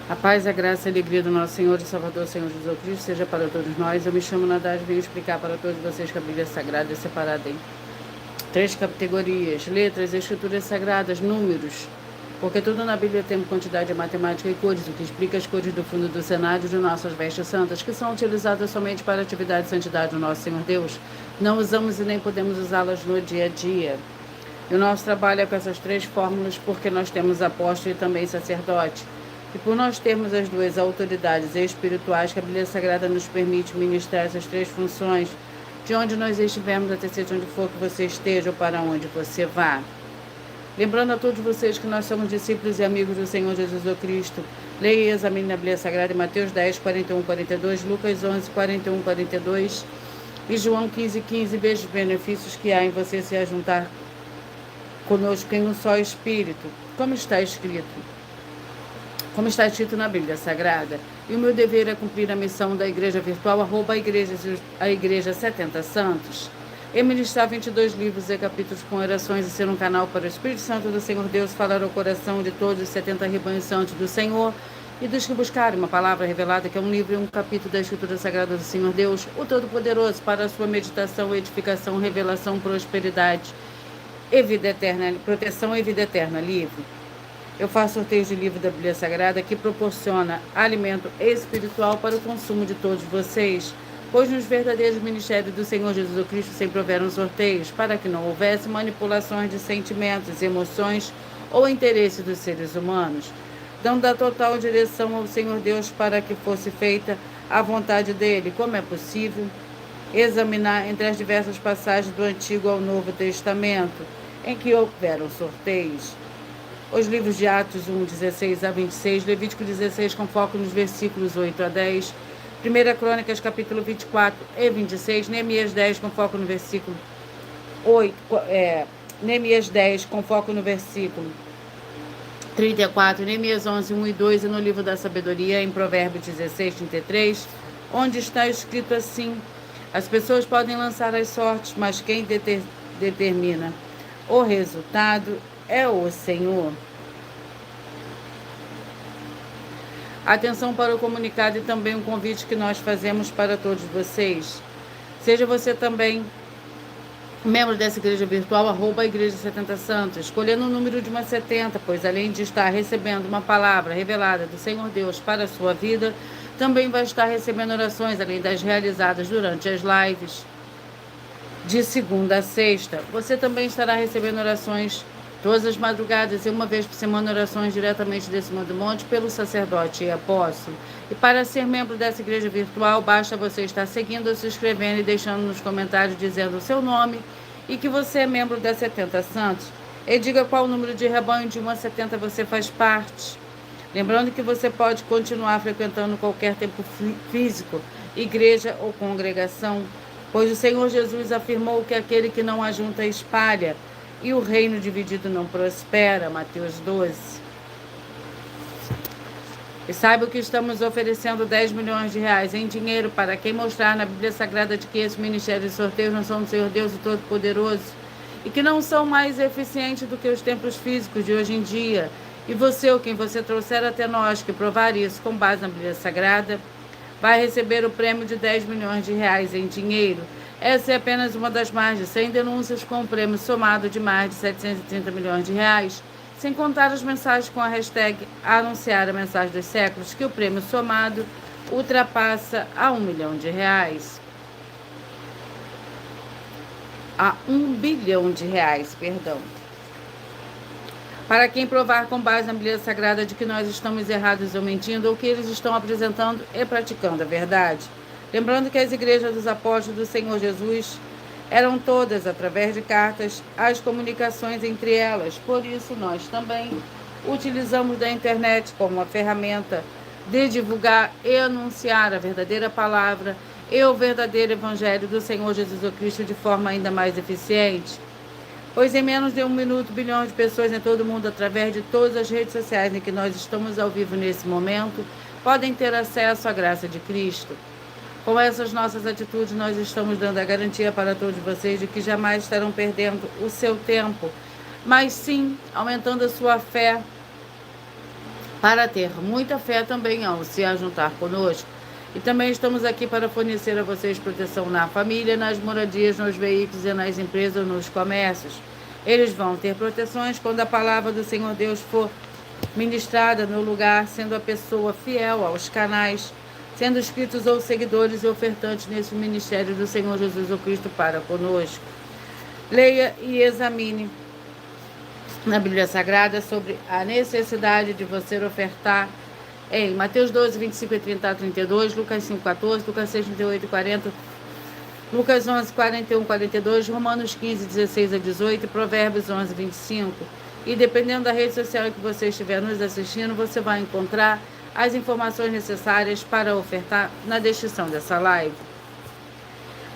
A paz, a graça e a alegria do nosso Senhor e Salvador, Senhor Jesus Cristo, seja para todos nós. Eu me chamo Nadaz e venho explicar para todos vocês que a Bíblia Sagrada é separada em 3 categorias: letras, escrituras sagradas, números. Porque tudo na Bíblia tem quantidade de matemática e cores, o que explica as cores do fundo do cenário de nossas vestes santas, que são utilizadas somente para a atividade de santidade do nosso Senhor Deus. Não usamos e nem podemos usá-las no dia a dia. E o nosso trabalho é com essas 3 fórmulas porque nós temos apóstolo e também sacerdote. E por nós termos as 2 autoridades espirituais que a Bíblia Sagrada nos permite ministrar essas 3 funções, de onde nós estivermos, até seja onde for que você esteja ou para onde você vá. Lembrando a todos vocês que nós somos discípulos e amigos do Senhor Jesus Cristo. Leia e examine a Bíblia Sagrada em Mateus 10, 41, 42, Lucas 11, 41, 42 e João 15, 15. Veja os benefícios que há em você se ajuntar conosco em um só Espírito, como está escrito na Bíblia Sagrada. E o meu dever é cumprir a missão da Igreja Virtual, a Igreja 70 Santos, e ministrar 22 livros e capítulos com orações e ser um canal para o Espírito Santo do Senhor Deus falar ao coração de todos os 70 rebanhos santos do Senhor e dos que buscarem uma palavra revelada, que é um livro e um capítulo da Escritura Sagrada do Senhor Deus, o Todo-Poderoso, para a sua meditação, edificação, revelação, prosperidade e vida eterna, proteção e vida eterna, livre. Eu faço sorteios de livro da Bíblia Sagrada que proporciona alimento espiritual para o consumo de todos vocês, pois nos verdadeiros ministérios do Senhor Jesus Cristo sempre houveram sorteios, para que não houvesse manipulações de sentimentos, emoções ou interesse dos seres humanos, dando a total direção ao Senhor Deus para que fosse feita a vontade dele. Como é possível examinar entre as diversas passagens do Antigo ao Novo Testamento em que houveram sorteios? Os livros de Atos 1, 16 a 26, Levítico 16, com foco nos versículos 8 a 10, 1 Crônicas, capítulo 24 e 26, Neemias 10, com foco no versículo 8, Neemias 10, com foco no versículo 34, Neemias 11, 1 e 2, e no livro da sabedoria, em Provérbios 16, 33, onde está escrito assim: as pessoas podem lançar as sortes, mas quem determina o resultado é o Senhor. Atenção para o comunicado e também um convite que nós fazemos para todos vocês. Seja você também membro dessa igreja virtual, @ Igreja 70 Santos, escolhendo o número de uma 70, pois além de estar recebendo uma palavra revelada do Senhor Deus para a sua vida, também vai estar recebendo orações, além das realizadas durante as lives de segunda a sexta. Você também estará recebendo orações todas as madrugadas e uma vez por semana orações diretamente desse do monte pelo sacerdote e apóstolo. E para ser membro dessa igreja virtual, basta você estar seguindo, se inscrevendo e deixando nos comentários dizendo o seu nome e que você é membro da 70 Santos. E diga qual número de rebanho de 1 a 70 você faz parte. Lembrando que você pode continuar frequentando qualquer templo físico, igreja ou congregação, pois o Senhor Jesus afirmou que aquele que não ajunta espalha, e o reino dividido não prospera, Mateus 12. E saiba que estamos oferecendo 10 milhões de reais em dinheiro para quem mostrar na Bíblia Sagrada de que esse ministério de sorteios não são do Senhor Deus o Todo-Poderoso e que não são mais eficientes do que os templos físicos de hoje em dia. E você, ou quem você trouxer até nós, que provar isso com base na Bíblia Sagrada, vai receber o prêmio de 10 milhões de reais em dinheiro. Essa é apenas uma das mais de 100 denúncias com um prêmio somado de mais de 730 milhões de reais, sem contar as mensagens com a hashtag Anunciar a Mensagem dos Séculos, que o prêmio somado ultrapassa a 1 milhão de reais. A 1 bilhão de reais, perdão. Para quem provar com base na Bíblia Sagrada de que nós estamos errados ou mentindo, ou que eles estão apresentando e praticando a verdade. Lembrando que as igrejas dos apóstolos do Senhor Jesus eram todas, através de cartas, as comunicações entre elas. Por isso, nós também utilizamos da internet como uma ferramenta de divulgar e anunciar a verdadeira palavra e o verdadeiro evangelho do Senhor Jesus Cristo de forma ainda mais eficiente. Pois em menos de 1 minuto, bilhões de pessoas em todo o mundo, através de todas as redes sociais em que nós estamos ao vivo nesse momento, podem ter acesso à graça de Cristo. Com essas nossas atitudes, nós estamos dando a garantia para todos vocês de que jamais estarão perdendo o seu tempo, mas sim aumentando a sua fé para ter muita fé também ao se ajuntar conosco. E também estamos aqui para fornecer a vocês proteção na família, nas moradias, nos veículos e nas empresas, nos comércios. Eles vão ter proteções quando a palavra do Senhor Deus for ministrada no lugar, sendo a pessoa fiel aos canais, sendo inscritos ou seguidores e ofertantes nesse ministério do Senhor Jesus Cristo para conosco. Leia e examine na Bíblia Sagrada sobre a necessidade de você ofertar em Mateus 12, 25 e 30 a 32, Lucas 5, 14, Lucas 6, 38 e 40, Lucas 11, 41 e 42, Romanos 15, 16 a 18, Provérbios 11, 25. E dependendo da rede social em que você estiver nos assistindo, você vai encontrar as informações necessárias para ofertar na descrição dessa live.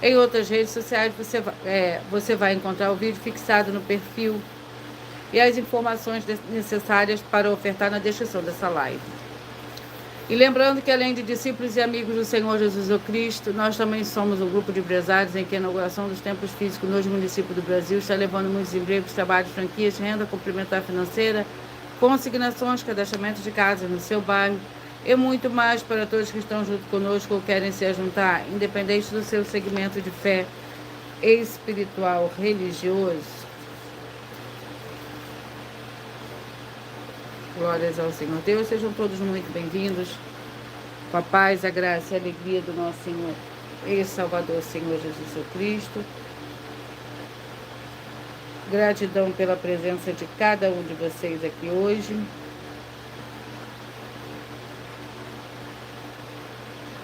Em outras redes sociais, você vai encontrar o vídeo fixado no perfil e as informações necessárias para ofertar na descrição dessa live. E lembrando que além de discípulos e amigos do Senhor Jesus Cristo, nós também somos um grupo de empresários em que a inauguração dos templos físicos nos municípios do Brasil está levando muitos empregos, trabalhos, franquias, renda complementar financeira, consignações, cadastramento de casas no seu bairro e muito mais para todos que estão junto conosco ou querem se juntar, independente do seu segmento de fé espiritual, religioso. Glórias ao Senhor Deus, sejam todos muito bem-vindos, com a paz, a graça e a alegria do nosso Senhor e Salvador, Senhor Jesus Cristo. Gratidão pela presença de cada um de vocês aqui hoje.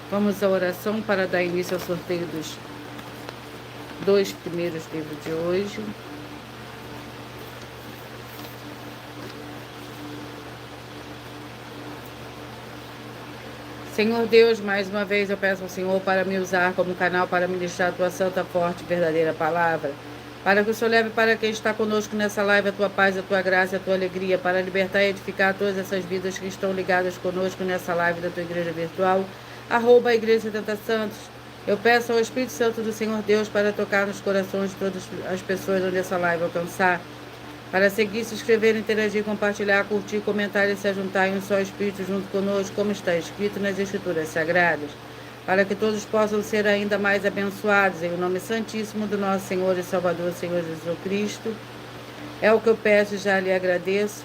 Vamos à oração para dar início ao sorteio dos 2 primeiros livros de hoje. Senhor Deus, mais uma vez eu peço ao Senhor para me usar como canal para ministrar a tua santa, forte e verdadeira palavra. Para que o Senhor leve para quem está conosco nessa live a tua paz, a tua graça e a tua alegria, para libertar e edificar todas essas vidas que estão ligadas conosco nessa live da tua igreja virtual, @ Igreja 70 Santos. Eu peço ao Espírito Santo do Senhor Deus para tocar nos corações de todas as pessoas onde essa live alcançar, para seguir, se inscrever, interagir, compartilhar, curtir, comentar e se ajuntar em um só Espírito junto conosco, como está escrito nas Escrituras Sagradas, para que todos possam ser ainda mais abençoados, em o nome santíssimo do nosso Senhor e Salvador, Senhor Jesus Cristo. É o que eu peço e já lhe agradeço.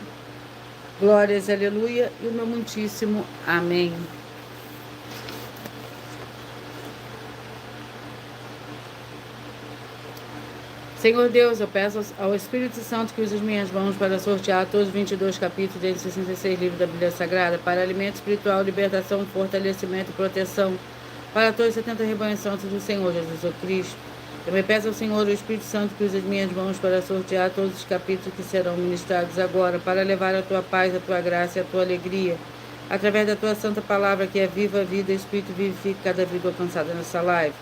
Glórias, aleluia, e o meu muitíssimo amém. Senhor Deus, eu peço ao Espírito Santo que use as minhas mãos para sortear todos os 22 capítulos dos 66 livros da Bíblia Sagrada, para alimento espiritual, libertação, fortalecimento e proteção, para todos os 70 rebanhos santos do Senhor Jesus Cristo. Eu me peço ao Senhor, o Espírito Santo, que use as minhas mãos para sortear todos os capítulos que serão ministrados agora, para levar a tua paz, a tua graça e a tua alegria, através da tua santa palavra, que é viva, vida e Espírito vivifica cada vida alcançada nessa live.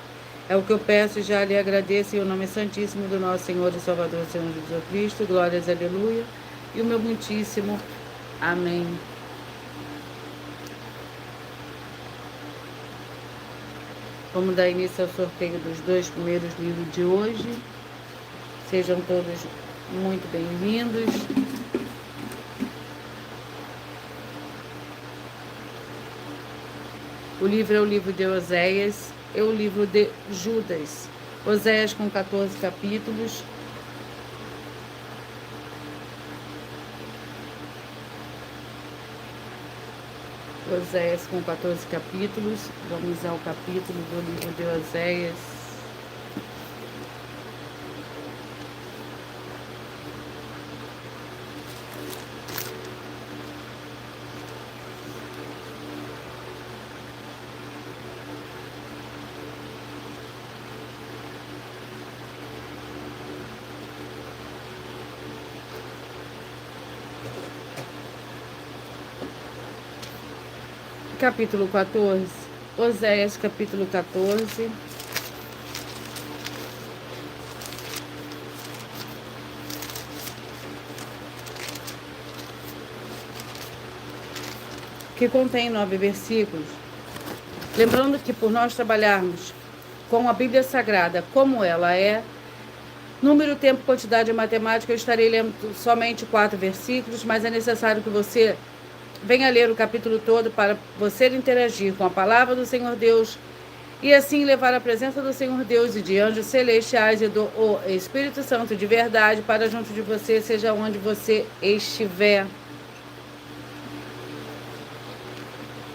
É o que eu peço e já lhe agradeço em o nome santíssimo do nosso Senhor e Salvador, Senhor Jesus Cristo. Glórias, aleluia, e o meu muitíssimo amém. Vamos dar início ao sorteio dos 2 primeiros livros de hoje. Sejam todos muito bem-vindos. O livro é o livro de Oséias. É o livro de Judas, Oséias com 14 capítulos. Oséias com 14 capítulos. Vamos ao capítulo do livro de Oséias. Capítulo 14, Oséias capítulo 14. Que contém 9 versículos. Lembrando que por nós trabalharmos com a Bíblia Sagrada como ela é, número, tempo, quantidade e matemática, eu estarei lendo somente 4 versículos, mas é necessário que você venha ler o capítulo todo para você interagir com a palavra do Senhor Deus e assim levar a presença do Senhor Deus e de anjos celestiais e do Espírito Santo de verdade para junto de você, seja onde você estiver.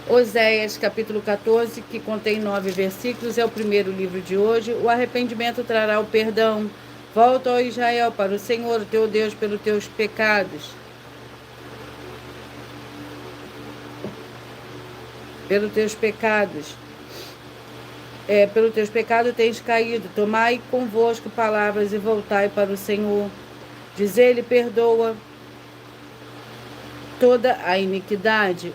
Oséias, capítulo 14, que contém 9 versículos, é o primeiro livro de hoje. O arrependimento trará o perdão. Volta, ó Israel, para o Senhor, teu Deus, pelos teus pecados. Pelos teus pecados. Pelos teus pecados tens caído. Tomai convosco palavras e voltai para o Senhor. Diz ele, perdoa toda a iniquidade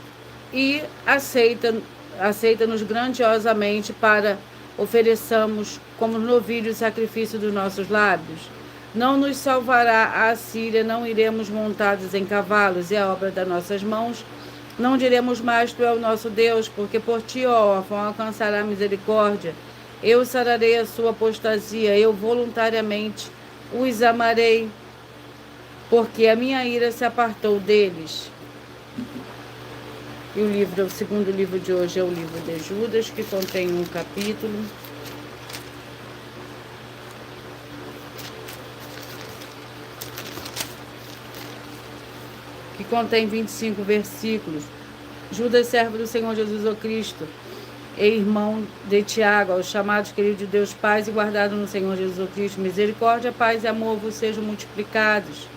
e aceita-nos grandiosamente para ofereçamos como novilho o sacrifício dos nossos lábios. Não nos salvará a Assíria, não iremos montados em cavalos, e a obra das nossas mãos. Não diremos mais, tu é o nosso Deus, porque por ti, ó órfão, alcançará misericórdia. Eu sararei a sua apostasia, eu voluntariamente os amarei, porque a minha ira se apartou deles. E o segundo livro de hoje é o livro de Judas, que contém um capítulo. Que contém 25 versículos. Judas, servo do Senhor Jesus o Cristo, e irmão de Tiago, aos chamados queridos de Deus, paz e guardados no Senhor Jesus o Cristo, misericórdia, paz e amor vos sejam multiplicados.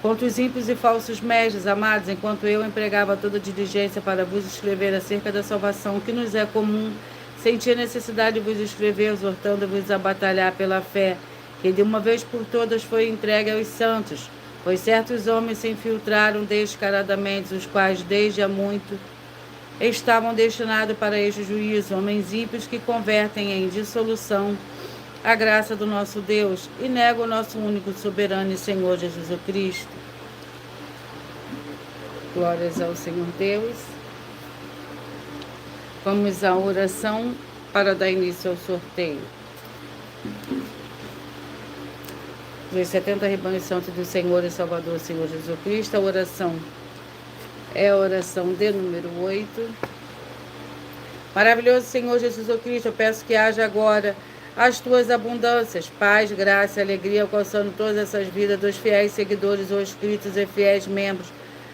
Contra os ímpios e falsos mestres, amados, enquanto eu empregava toda diligência para vos escrever acerca da salvação que nos é comum, senti a necessidade de vos escrever, exortando-vos a batalhar pela fé, que de uma vez por todas foi entregue aos santos, pois certos homens se infiltraram descaradamente, os quais desde há muito estavam destinados para este juízo, homens ímpios que convertem em dissolução a graça do nosso Deus e negam o nosso único soberano e Senhor Jesus o Cristo. Glórias ao Senhor Deus. Vamos à oração para dar início ao sorteio. Dos 70 rebanhos santos do Senhor e Salvador, Senhor Jesus Cristo, a oração é a oração de número 8. Maravilhoso Senhor Jesus Cristo, eu peço que haja agora as tuas abundâncias, paz, graça e alegria, alcançando todas essas vidas dos fiéis seguidores ou inscritos e fiéis membros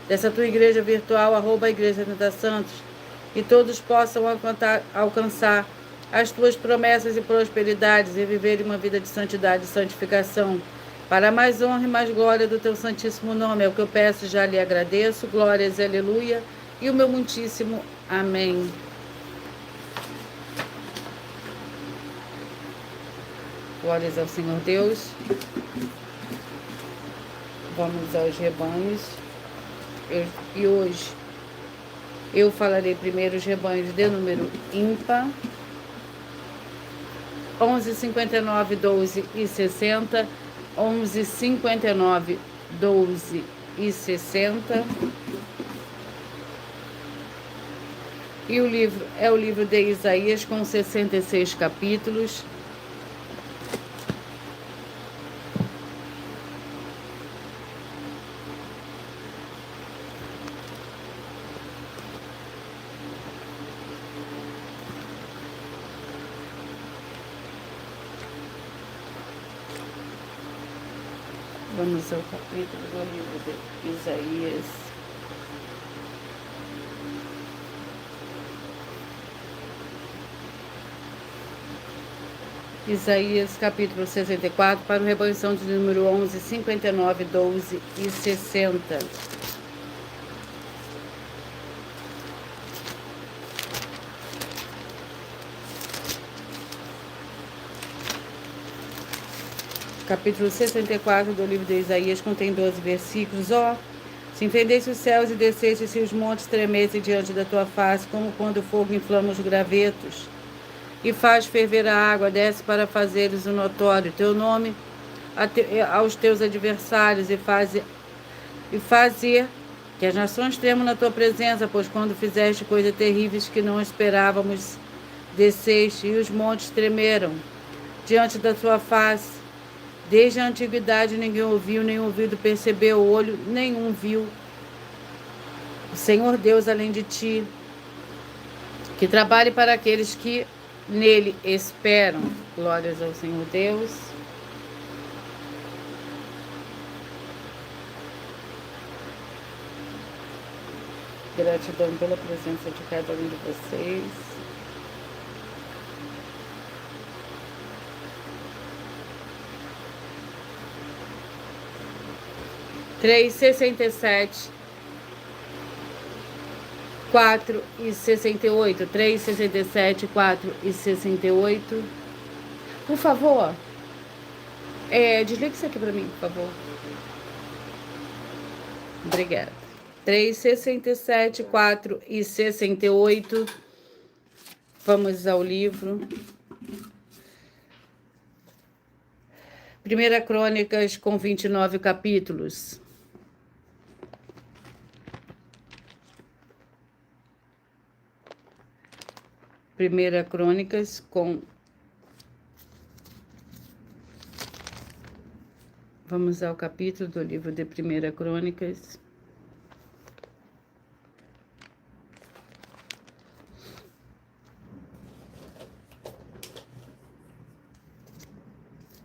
dessa tua igreja virtual, @Igreja 70 Santos, que todos possam alcançar as tuas promessas e prosperidades e viver uma vida de santidade e santificação, para mais honra e mais glória do teu santíssimo nome. É o que eu peço e já lhe agradeço. Glórias, aleluia, e o meu muitíssimo amém. Glórias ao Senhor Deus. Vamos aos rebanhos. E hoje eu falarei primeiro os rebanhos de número ímpar. 11, 59, 12 e 60. 11, 59, 12 e 60. E o livro é o livro de Isaías, com 66 capítulos. Vamos ao capítulo do livro de Isaías. Isaías, capítulo 64, para o rebanho de número 11, 59, 12 e 60. Capítulo 64 do livro de Isaías contém 12 versículos. Se enfendesse os céus e descesse-se os montes tremessem diante da tua face, como quando o fogo inflama os gravetos e faz ferver a água, desce para fazeres o notório teu nome aos teus adversários e fazer que as nações tremam na tua presença, pois quando fizeste coisas terríveis que não esperávamos, desceste e os montes tremeram diante da tua face. Desde a antiguidade ninguém ouviu, nem ouvido percebeu, olho nenhum viu o Senhor Deus além de ti, que trabalhe para aqueles que nele esperam. Glórias ao Senhor Deus. Gratidão pela presença de cada um de vocês. Três, 67, 4 e 68. 3, 67, 4 e 68. Por favor, desliga isso aqui para mim, por favor. Obrigada. 3, 67, 4 e 68. Vamos ao livro. 1 Crônicas com 29 capítulos. Primeira Crônicas com... Vamos ao capítulo do livro de 1 Crônicas.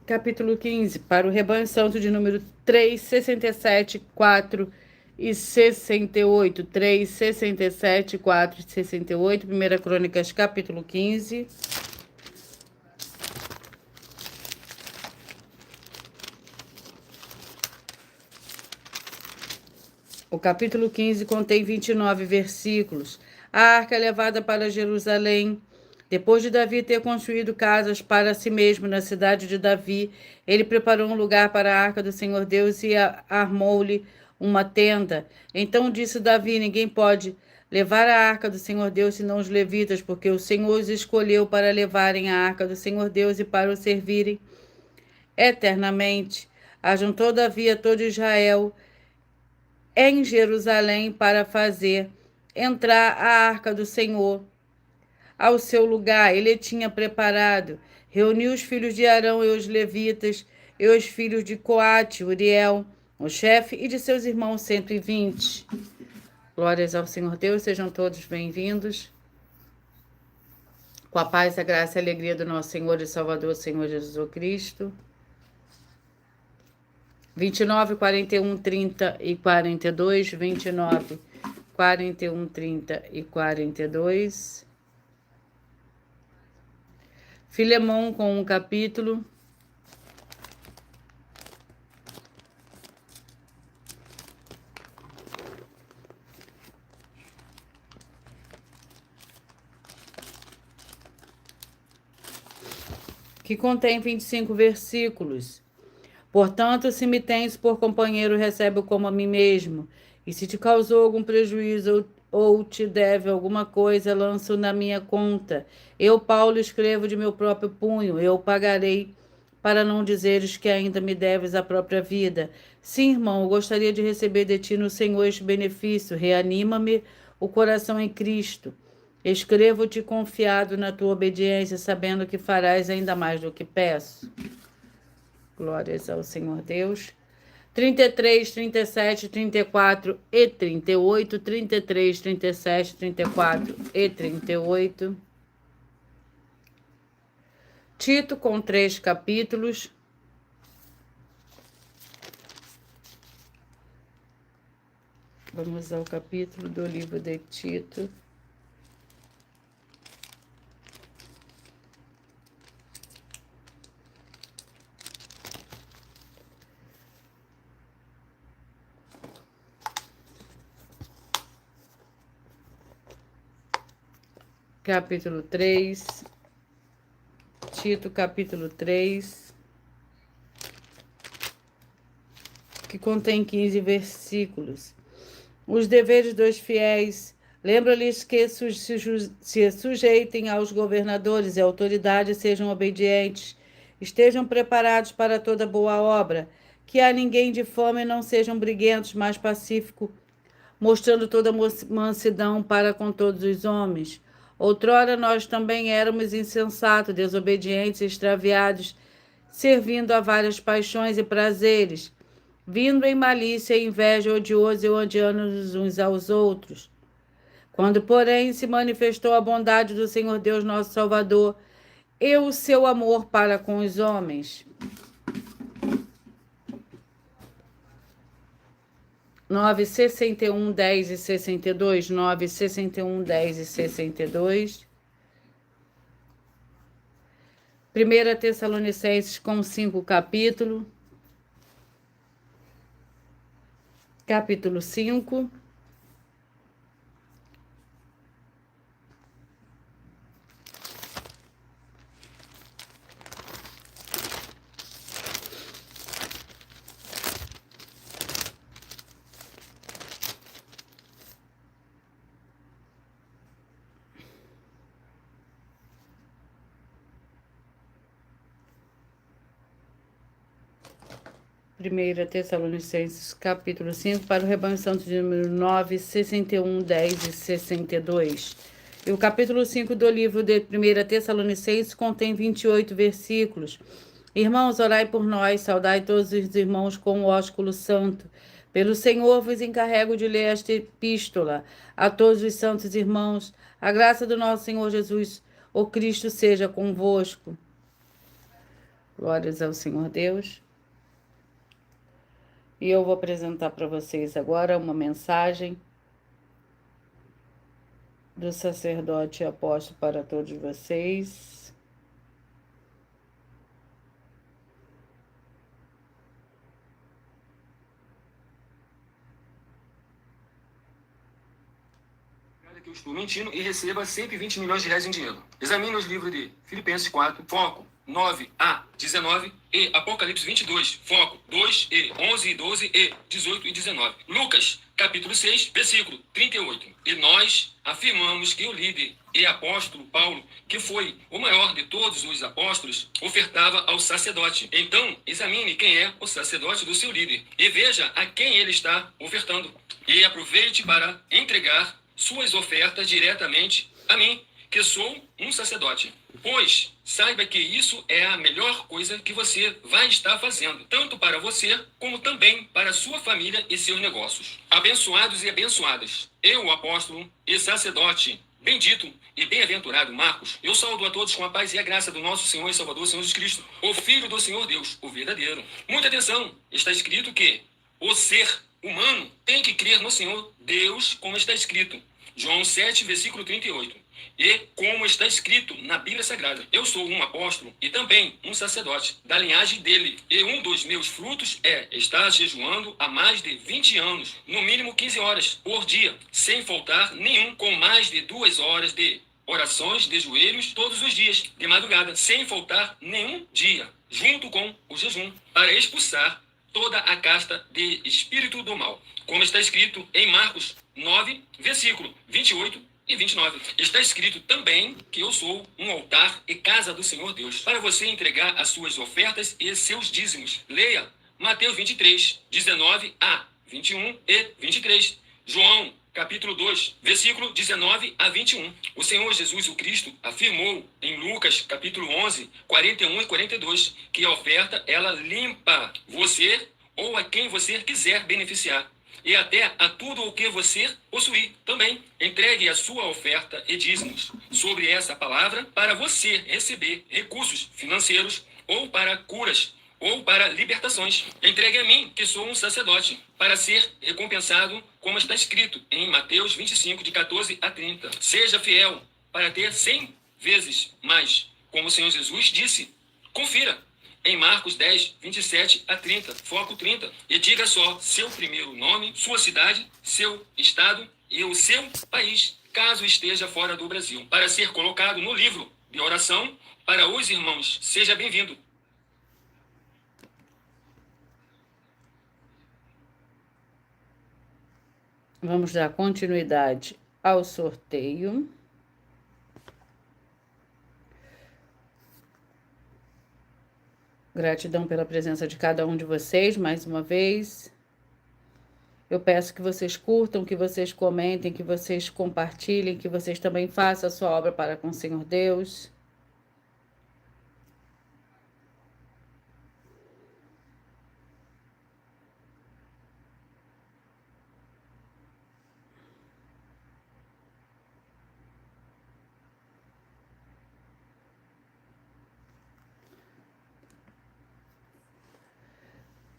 Capítulo 15, para o rebanho santo de número 3, 67, 4 e 68. 3, 67, 4 e 68. 1 Crônicas, capítulo 15. O capítulo 15 contém 29 versículos. A arca é levada para Jerusalém. Depois de Davi ter construído casas para si mesmo na cidade de Davi, ele preparou um lugar para a arca do Senhor Deus e armou-lhe uma tenda. Então disse Davi: ninguém pode levar a arca do Senhor Deus senão os levitas, porque o Senhor os escolheu para levarem a arca do Senhor Deus e para o servirem eternamente. Ajuntou Davi a todo Israel em Jerusalém para fazer entrar a arca do Senhor ao seu lugar. Ele tinha preparado. Reuniu os filhos de Arão e os levitas e os filhos de Coate, Uriel, o chefe, e de seus irmãos 120. Glórias ao Senhor Deus, sejam todos bem-vindos. Com a paz, a graça e a alegria do nosso Senhor e Salvador, Senhor Jesus Cristo. 29, 41, 30 e 42. 29, 41, 30 e 42. Filemão com um capítulo. Que contém 25 versículos. Portanto, se me tens por companheiro, recebe-o como a mim mesmo. E se te causou algum prejuízo ou te deve alguma coisa, lança-o na minha conta. Eu, Paulo, escrevo de meu próprio punho. Eu pagarei, para não dizeres que ainda me deves a própria vida. Sim, irmão, eu gostaria de receber de ti no Senhor este benefício. Reanima-me o coração em Cristo. Escrevo-te confiado na tua obediência, sabendo que farás ainda mais do que peço. Glórias ao Senhor Deus. 33, 37, 34 e 38. 33, 37, 34 e 38. Tito com 3 capítulos. Vamos ao capítulo do livro de Tito. Capítulo 3, Tito, capítulo 3, que contém 15 versículos. Os deveres dos fiéis. Lembra-lhes que se sujeitem aos governadores e autoridades, sejam obedientes, estejam preparados para toda boa obra, que a ninguém de fome, não sejam briguentos, mas pacíficos, mostrando toda mansidão para com todos os homens. Outrora nós também éramos insensatos, desobedientes, extraviados, servindo a várias paixões e prazeres, vindo em malícia e inveja, odiosos e odiando uns aos outros. Quando, porém, se manifestou a bondade do Senhor Deus, nosso Salvador, e o seu amor para com os homens. 9, 61, 10 e 62. 9, 61, 10 e 62. 1 Tessalonicenses com 5 capítulo. Capítulo 5. Primeira Tessalonicenses, capítulo 5, para o rebanho santo de número 9, 61, 10 e 62. E o capítulo 5 do livro de 1 Tessalonicenses contém 28 versículos. Irmãos, orai por nós, saudai todos os irmãos com o ósculo santo. Pelo Senhor vos encarrego de ler esta epístola a todos os santos irmãos. A graça do nosso Senhor Jesus, o Cristo, seja convosco. Glórias ao Senhor Deus. E eu vou apresentar para vocês agora uma mensagem do sacerdote e apóstolo para todos vocês. Que eu estou mentindo e receba 120 milhões de reais em dinheiro. Examine os livros de Filipenses 4, foco 9 a 19 e Apocalipse 22, foco 2 e 11 e 12 e 18 e 19. Lucas, capítulo 6, versículo 38. E nós afirmamos que o líder e apóstolo Paulo, que foi o maior de todos os apóstolos, ofertava ao sacerdote. Então, examine quem é o sacerdote do seu líder e veja a quem ele está ofertando. E aproveite para entregar suas ofertas diretamente a mim, que sou um sacerdote. Pois saiba que isso é a melhor coisa que você vai estar fazendo, tanto para você, como também para sua família e seus negócios. Abençoados e abençoadas, eu, apóstolo e sacerdote, bendito e bem-aventurado Marcos, eu saúdo a todos com a paz e a graça do nosso Senhor e Salvador, Senhor Jesus Cristo, o Filho do Senhor Deus, o verdadeiro. Muita atenção, está escrito que o ser humano tem que crer no Senhor Deus, como está escrito. João 7, versículo 38. E como está escrito na Bíblia Sagrada, eu sou um apóstolo e também um sacerdote da linhagem dele. E um dos meus frutos é estar jejuando há mais de 20 anos, no mínimo 15 horas por dia, sem faltar nenhum, com mais de 2 horas de orações de joelhos todos os dias, de madrugada, sem faltar nenhum dia, junto com o jejum, para expulsar toda a casta de espírito do mal. Como está escrito em Marcos 9, versículo 28 e 29. Está escrito também que eu sou um altar e casa do Senhor Deus, para você entregar as suas ofertas e seus dízimos. Leia Mateus 23, 19 a 21 e 23. João, capítulo 2, versículo 19 a 21. O Senhor Jesus, o Cristo, afirmou em Lucas, capítulo 11, 41 e 42, que a oferta, ela limpa você ou a quem você quiser beneficiar, e até a tudo o que você possuir. Também entregue a sua oferta e dízimos sobre essa palavra para você receber recursos financeiros ou para curas ou para libertações. Entregue a mim, que sou um sacerdote, para ser recompensado, como está escrito em Mateus 25, de 14 a 30. Seja fiel para ter 100 vezes mais, como o Senhor Jesus disse. Confira em Marcos 10, 27 a 30, foco 30. E diga só seu primeiro nome, sua cidade, seu estado e o seu país, caso esteja fora do Brasil, para ser colocado no livro de oração para os irmãos. Seja bem-vindo. Vamos dar continuidade ao sorteio. Gratidão pela presença de cada um de vocês, mais uma vez. Eu peço que vocês curtam, que vocês comentem, que vocês compartilhem, que vocês também façam a sua obra para com o Senhor Deus.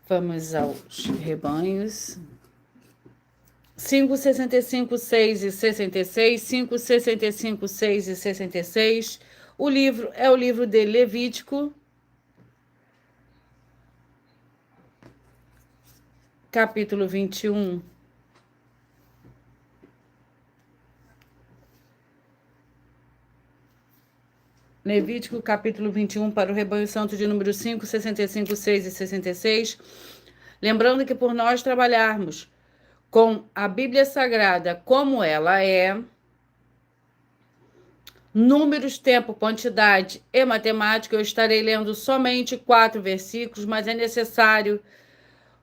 Vamos aos rebanhos. 5:65, 6 e 66, 5:65, 6 e 66. O livro é o livro de Levítico, capítulo 21. Levítico, capítulo 21, para o rebanho santo de número 5, 65, 6 e 66. Lembrando que por nós trabalharmos com a Bíblia Sagrada como ela é, números, tempo, quantidade e matemática, eu estarei lendo somente 4 versículos, mas é necessário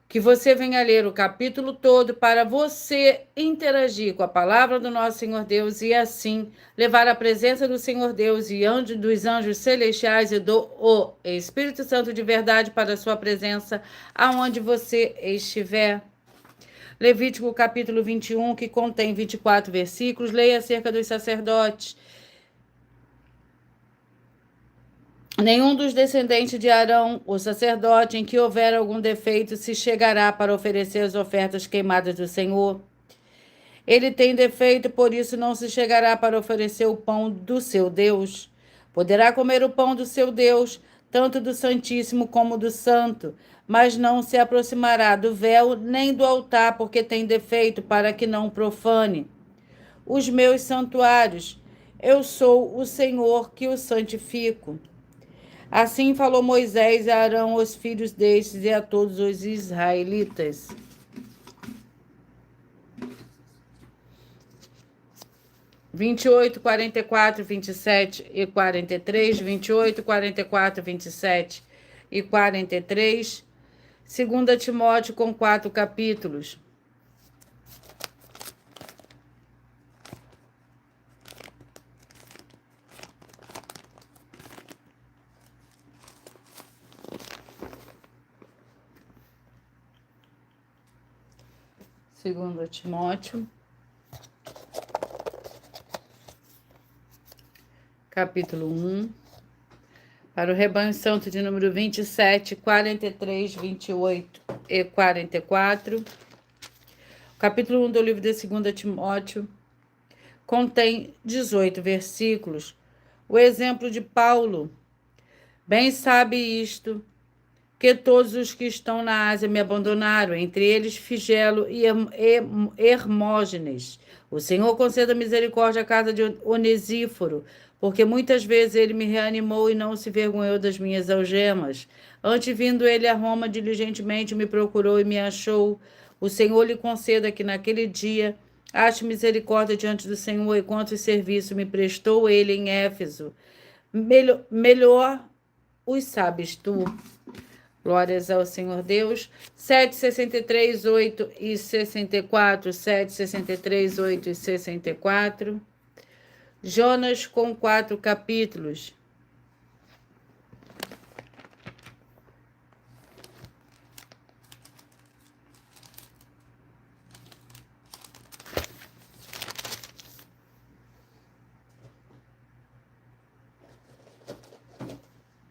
que você venha ler o capítulo todo para você interagir com a palavra do nosso Senhor Deus e assim levar a presença do Senhor Deus e dos anjos celestiais e do Espírito Santo de verdade para a sua presença aonde você estiver. Levítico capítulo 21, que contém 24 versículos, leia acerca dos sacerdotes. Nenhum dos descendentes de Arão, o sacerdote, em que houver algum defeito, se chegará para oferecer as ofertas queimadas do Senhor. Ele tem defeito, por isso não se chegará para oferecer o pão do seu Deus. Poderá comer o pão do seu Deus, tanto do Santíssimo como do Santo, mas não se aproximará do véu nem do altar, porque tem defeito, para que não profane os meus santuários. Eu sou o Senhor que o santifico. Assim falou Moisés a Arão, os filhos destes e a todos os israelitas. Vinte e oito, 44, 27 e 43, 28, 44, 27 e 43, 2 Timóteo com 4 capítulos. Segundo Timóteo, capítulo 1, para o rebanho santo de número 27, 43, 28 e 44. O capítulo 1 do livro de 2 Timóteo contém 18 versículos. O exemplo de Paulo. Bem sabe isto, que todos os que estão na Ásia me abandonaram, entre eles Figelo e Hermógenes. O Senhor conceda misericórdia à casa de Onesíforo, porque muitas vezes ele me reanimou e não se vergonhou das minhas algemas. Antes vindo ele a Roma, diligentemente me procurou e me achou. O Senhor lhe conceda que naquele dia ache misericórdia diante do Senhor, e quanto serviço me prestou ele em Éfeso. Melhor os sabes tu. Glórias ao Senhor Deus. 7, 63, 8 e 64. 7, 63, 8 e 64. Jonas com 4 capítulos.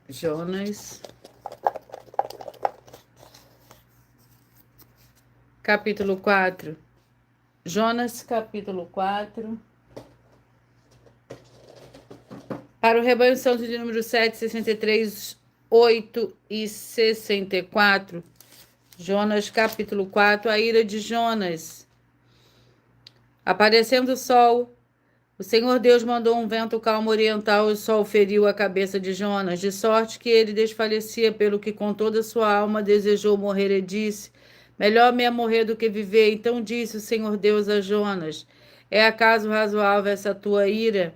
Jonas, capítulo 4. Jonas, capítulo 4. Para o rebanho santo de número 7, 63, 8 e 64. Jonas, capítulo 4. A ira de Jonas. Aparecendo o sol, o Senhor Deus mandou um vento calmo oriental e o sol feriu a cabeça de Jonas, de sorte que ele desfalecia, pelo que com toda a sua alma desejou morrer e disse: melhor me é morrer do que viver. Então disse o Senhor Deus a Jonas: é acaso razoável essa tua ira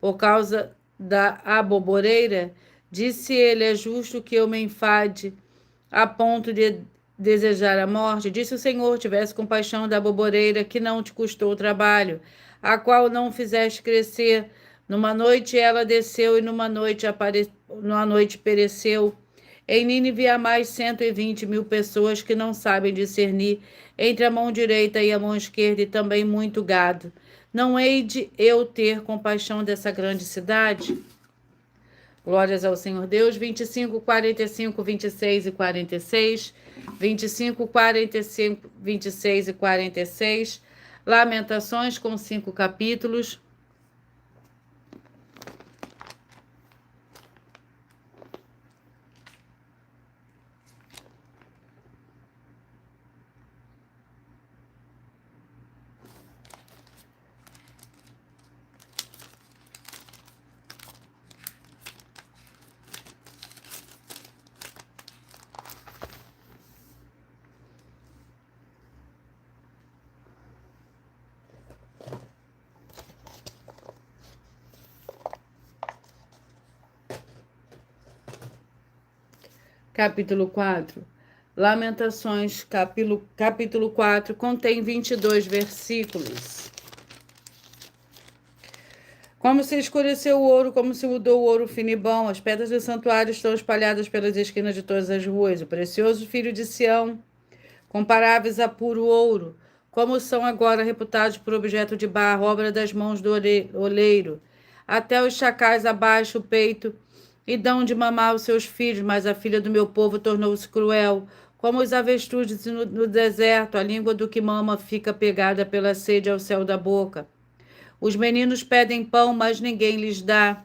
por causa da aboboreira? Disse ele: é justo que eu me enfade a ponto de desejar a morte? Disse o Senhor: tivesse compaixão da aboboreira, que não te custou trabalho, a qual não fizeste crescer. Numa noite ela desceu e numa noite pereceu. Em Nínive há mais 120.000 pessoas que não sabem discernir entre a mão direita e a mão esquerda, e também muito gado. Não hei de eu ter compaixão dessa grande cidade? Glórias ao Senhor Deus. 25, 45, 26 e 46. 25, 45, 26 e 46. Lamentações com 5 capítulos. Capítulo 4. Lamentações, capítulo 4, contém 22 versículos. Como se escureceu o ouro, como se mudou o ouro fino e bom, as pedras do santuário estão espalhadas pelas esquinas de todas as ruas. O precioso filho de Sião, comparáveis a puro ouro, como são agora reputados por objeto de barro, obra das mãos do oleiro. Até os chacais abaixam o peito e dão de mamar aos seus filhos, mas a filha do meu povo tornou-se cruel. Como os avestruzes no deserto, a língua do que mama fica pegada pela sede ao céu da boca. Os meninos pedem pão, mas ninguém lhes dá.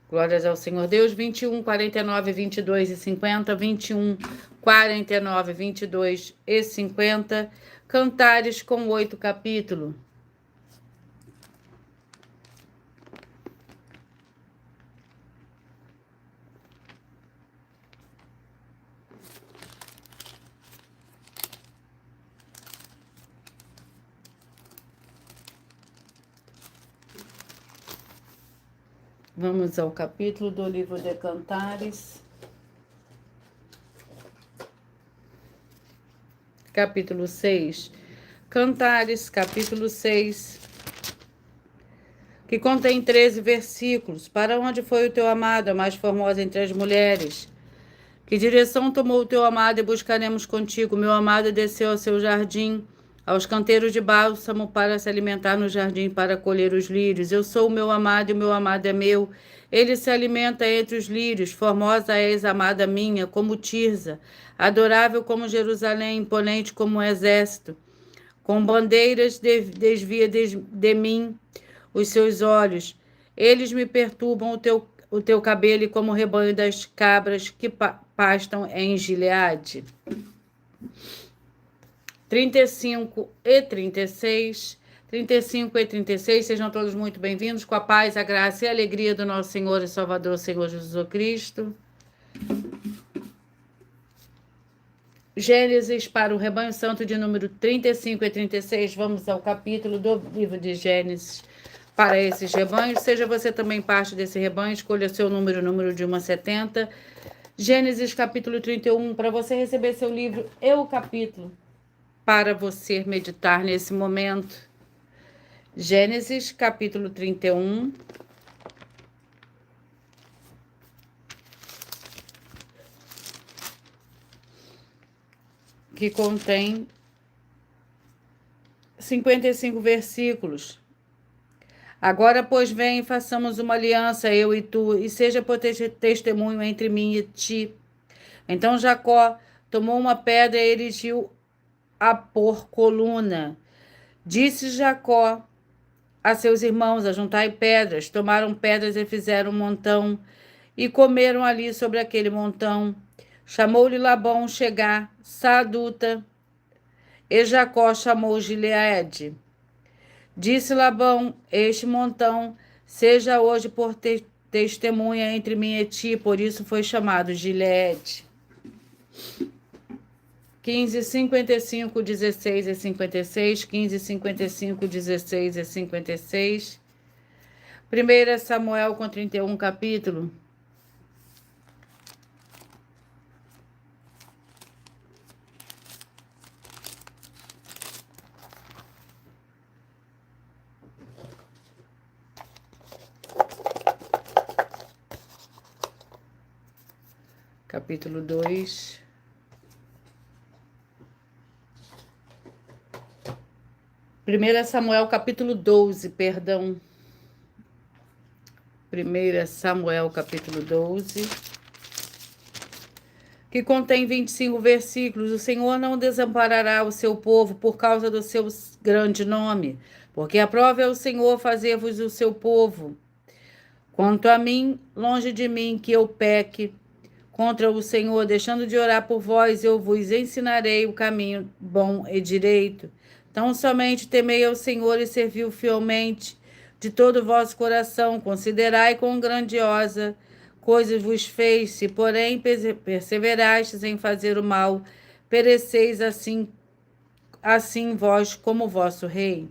Glórias ao Senhor Deus. 21, 49, 22 e 50. 21, 49, 22 e 50. Cantares com 8 capítulos. Vamos ao capítulo do livro de Cantares. Capítulo 6. Cantares, capítulo 6, que contém 13 versículos. Para onde foi o teu amado, a mais formosa entre as mulheres? Que direção tomou o teu amado e buscaremos contigo? Meu amado desceu ao seu jardim, aos canteiros de bálsamo para se alimentar no jardim, para colher os lírios. Eu sou o meu amado e o meu amado é meu. Ele se alimenta entre os lírios. Formosa és, amada minha, como Tirza, adorável como Jerusalém, imponente como um exército. Com bandeiras desvia de mim os seus olhos. Eles me perturbam o teu cabelo, e como o rebanho das cabras que pastam em Gileade. 35 e 36. 35 e 36, sejam todos muito bem-vindos, com a paz, a graça e a alegria do nosso Senhor e Salvador, Senhor Jesus Cristo. Gênesis para o rebanho santo de número 35 e 36, vamos ao capítulo do livro de Gênesis para esses rebanhos. Seja você também parte desse rebanho, escolha seu número de 1 a 70. Gênesis capítulo 31, para você receber seu livro e o capítulo, para você meditar nesse momento. Gênesis capítulo 31. Que contém 55 versículos. Agora, pois, vem e façamos uma aliança, eu e tu, e seja por testemunho entre mim e ti. Então Jacó tomou uma pedra e erigiu a por coluna. Disse Jacó a seus irmãos: ajuntai pedras. Tomaram pedras e fizeram um montão, e comeram ali sobre aquele montão. Chamou-lhe Labão chegar, Saduta, e Jacó chamou Gileade. Disse Labão: este montão seja hoje por testemunha entre mim e ti, por isso foi chamado Gileade. 15, 55, 16 e 56, 15, 55, 16 e 56. 1 Samuel com 31 capítulo. Capítulo 2. Primeira Samuel, capítulo 12, perdão. 1 Samuel, capítulo 12, que contém 25 versículos. O Senhor não desamparará o seu povo por causa do seu grande nome, porque aprove ao Senhor fazer-vos o seu povo. Quanto a mim, longe de mim que eu peque contra o Senhor, deixando de orar por vós, eu vos ensinarei o caminho bom e direito. Tão somente temei ao Senhor e servi-o fielmente de todo o vosso coração. Considerai quão grandiosa coisa vos fez, se porém perseverastes em fazer o mal, pereceis assim vós como vosso rei.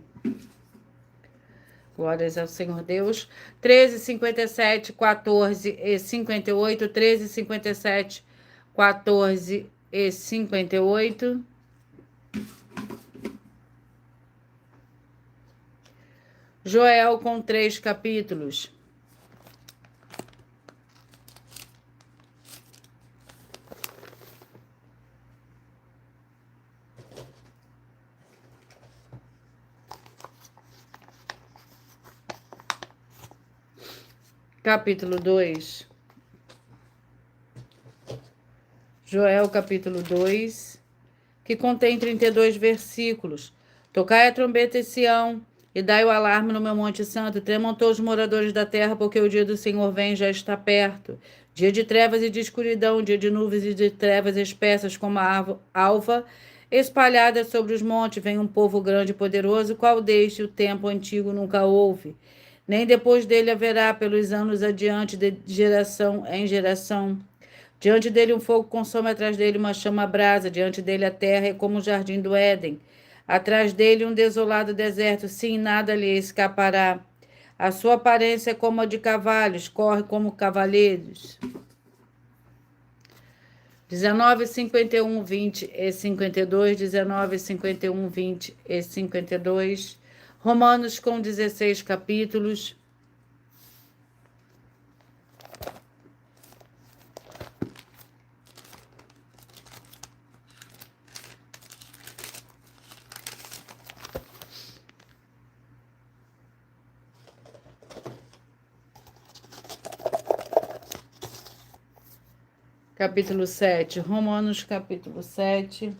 Glórias ao Senhor Deus. 13, 57, 14 e 58. 13, 57, 14 e 58. Joel com 3 capítulos. Capítulo 2. Joel, capítulo 2, que contém 32 versículos. Tocai a trombeta em Sião, e dai o alarme no meu monte santo. Tremam todos os moradores da terra, porque o dia do Senhor vem, já está perto. Dia de trevas e de escuridão, dia de nuvens e de trevas espessas, como a alva espalhada sobre os montes. Vem um povo grande e poderoso, qual desde o tempo antigo nunca houve. Nem depois dele haverá pelos anos adiante, de geração em geração. Diante dele um fogo consome, atrás dele uma chama brasa. Diante dele a terra é como o jardim do Éden. Atrás dele um desolado deserto, sim, nada lhe escapará. A sua aparência é como a de cavalos, corre como cavaleiros. 19, 51, 20 e 52. 19, 51, 20 e 52. Romanos com 16 capítulos. Capítulo 7. Romanos, capítulo 7.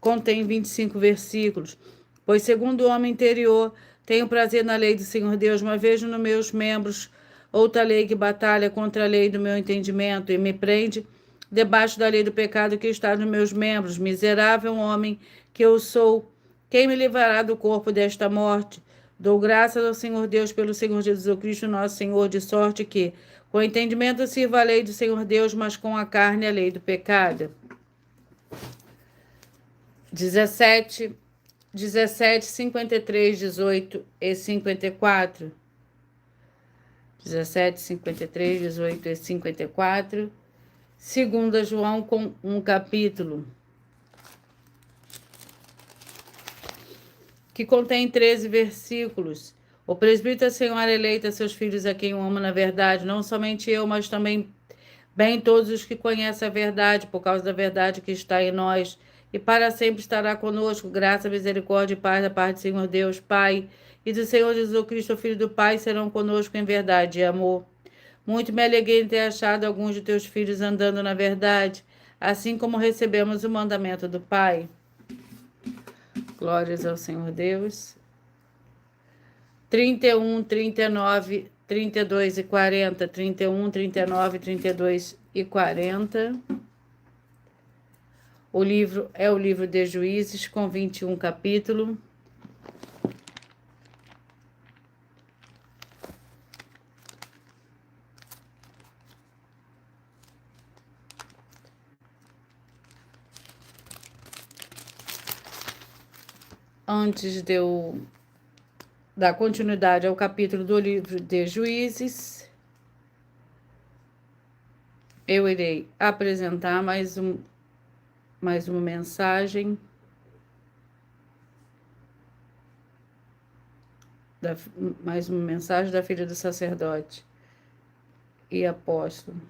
Contém 25 versículos. Pois segundo o homem interior, tenho prazer na lei do Senhor Deus, mas vejo nos meus membros outra lei que batalha contra a lei do meu entendimento e me prende debaixo da lei do pecado que está nos meus membros. Miserável homem que eu sou, quem me livrará do corpo desta morte? Dou graças ao Senhor Deus pelo Senhor Jesus Cristo, nosso Senhor, de sorte que, com o entendimento, sirva a lei do Senhor Deus, mas com a carne a lei do pecado. 17, 53, 18 e 54. 17, 53, 18 e 54. 2 João com um capítulo, que contém 13 versículos. O presbítero é Senhor eleita seus filhos a quem o ama na verdade, não somente eu, mas também bem todos os que conhecem a verdade, por causa da verdade que está em nós, e para sempre estará conosco. Graça, misericórdia e paz da parte do Senhor Deus, Pai, e do Senhor Jesus Cristo, Filho do Pai, serão conosco em verdade e amor. Muito me alegrei em ter achado alguns de teus filhos andando na verdade, assim como recebemos o mandamento do Pai. Glórias ao Senhor Deus. 31, 39, 32 e 40. 31, 39, 32 e 40. O livro é o livro de Juízes, com 21 capítulos. Antes de eu dar continuidade ao capítulo do livro de Juízes, eu irei apresentar mais uma mensagem da filha do sacerdote e apóstolo.